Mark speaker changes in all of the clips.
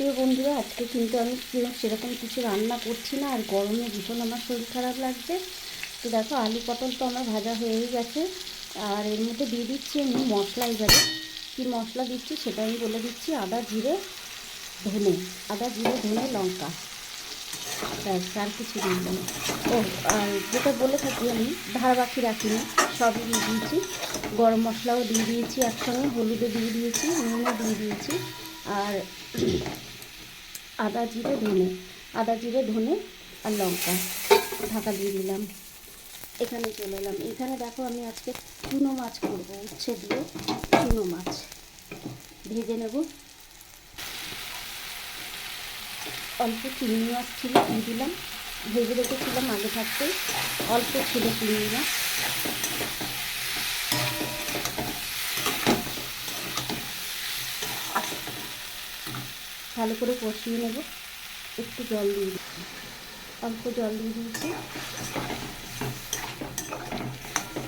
Speaker 1: প্রিয় বন্ধুরা, আজকে কিন্তু আমি সেরকম কিছু রান্না করছি না, আর গরমে ভীষণ আমার শরীর খারাপ লাগছে। তো দেখো, আলু পটল তো আমার ভাজা হয়েই গেছে, আর এর মধ্যে দিয়ে দিচ্ছি আমি মশলা। এবারে কী মশলা দিচ্ছি সেটা আমি বলে দিচ্ছি। আদা জিরে ধনে, আদা জিরে ধনে লঙ্কা, ব্যাস, আর কিছু দিই না। ও, আর যেটা বলে থাকি আমি, ধার বাকি রাখিনি, সবই দিয়ে দিয়েছি। গরম মশলাও দিয়ে দিয়েছি একসঙ্গে, হলুদও দিয়ে দিয়েছি, নুনও দিয়ে দিয়েছি। আর আদা জিরে ধনে, আদা জিরে ধনে আর লঙ্কা, ঢাকা দিয়ে দিলাম। এখানে চলে এলাম। এখানে দেখো, আমি আজকে চুনো মাছ করবো, উচ্ছে দিয়ে চুনো মাছ ভেজে নেব। অল্প চিংড়ি মাছ ছিল, দিয়ে দিলাম। ভেজে রেখেছিলাম আগে থাকতে, অল্প ছিল চিংড়ি মাছ। ভালো করে কষিয়ে নেব। একটু জল দিয়ে দিচ্ছি, অল্প জল দিয়ে দিয়েছি।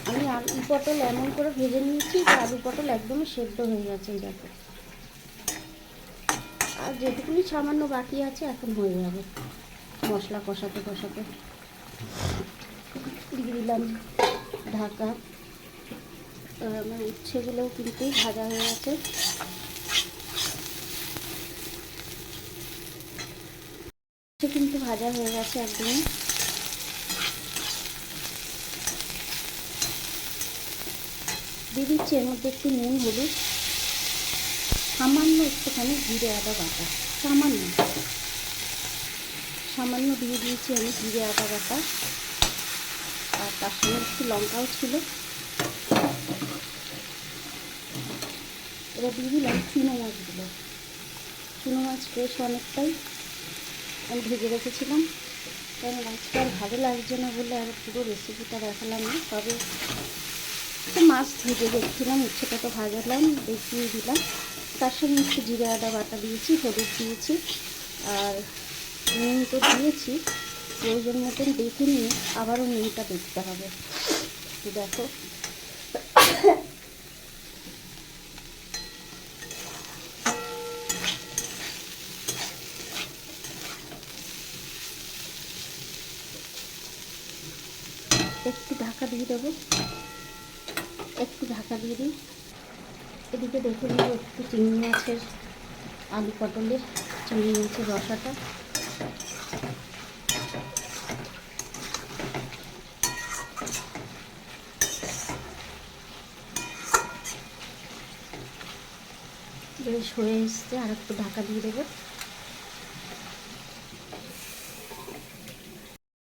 Speaker 1: আমি আলু পটল এমন করে ভেজে নিয়েছি যে আলু পটল একদমই সেদ্ধ হয়ে গেছে, এই দেখো। আর যেটুকুনি সামান্য বাকি আছে, এখন হয়ে যাবে। মশলা কষাতে কষাতে দিয়ে দিলাম ঢাকা। আমার উচ্ছেগুলোও কিন্তু ভাজা হয়ে গেছে। কিন্তু ভাজা হয়ে গেছে একদমই। দিয়ে দিচ্ছি এর মধ্যে একটু নুন, হলুদ, সামান্য একটুখানি জিরে আদা বাটা, সামান্য সামান্য দিয়ে দিয়েছি আমি জিরে আদা বাটা। আর তার সঙ্গে একটু লঙ্কাও ছিল। এবার দিয়ে দিলাম চুনো মাছগুলো। চুনো মাছ বেশ অনেকটাই আমি ভেজে রেখেছিলাম, কারণ আজকে আর ভালো লাগছে না বলে আর পুরো রেসিপিটা দেখালাম না। তবে মাছ ভেজে দেখছিলাম, উচ্ছেটা তো ভাজালাম, দেখিয়ে দিলাম। তার সঙ্গে একটু জিরে আদা বাটা দিয়েছি, হলুদ দিয়েছি, আর নুন তো দিয়েছি। প্রয়োজন মতন দেখে নিয়ে আবারও নুনটা দেখতে হবে। তো দেখো, একটু ঢাকা দিয়ে দেবো, একটু ঢাকা দিয়ে দিই। এদিকে দেখে নেব একটু চিংড়ি মাছের, আলু পটলের চিংড়ি মাছের রসাটা। বেশ হয়ে এসছে, আর একটু ঢাকা দিয়ে দেবো।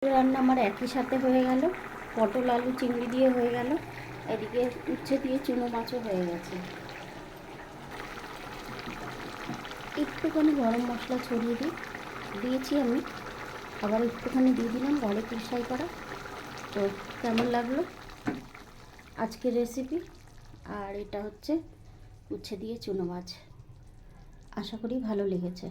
Speaker 1: রান্না আমার একই সাথে হয়ে গেল, পটল আলু চিংড়ি দিয়ে হয়ে গেল, এদিকে উচ্ছে দিয়ে চুনো মাছও হয়ে গেছে। একটুখানি গরম মশলা ছড়িয়ে দিয়েছি আমি, আবার একটুখানি দিয়ে দিলাম ঘরে পুরসাই করা। তো কেমন লাগলো আজকের রেসিপি? আর এটা হচ্ছে উচ্ছে দিয়ে চুনো মাছ। আশা করি ভালো লেগেছে।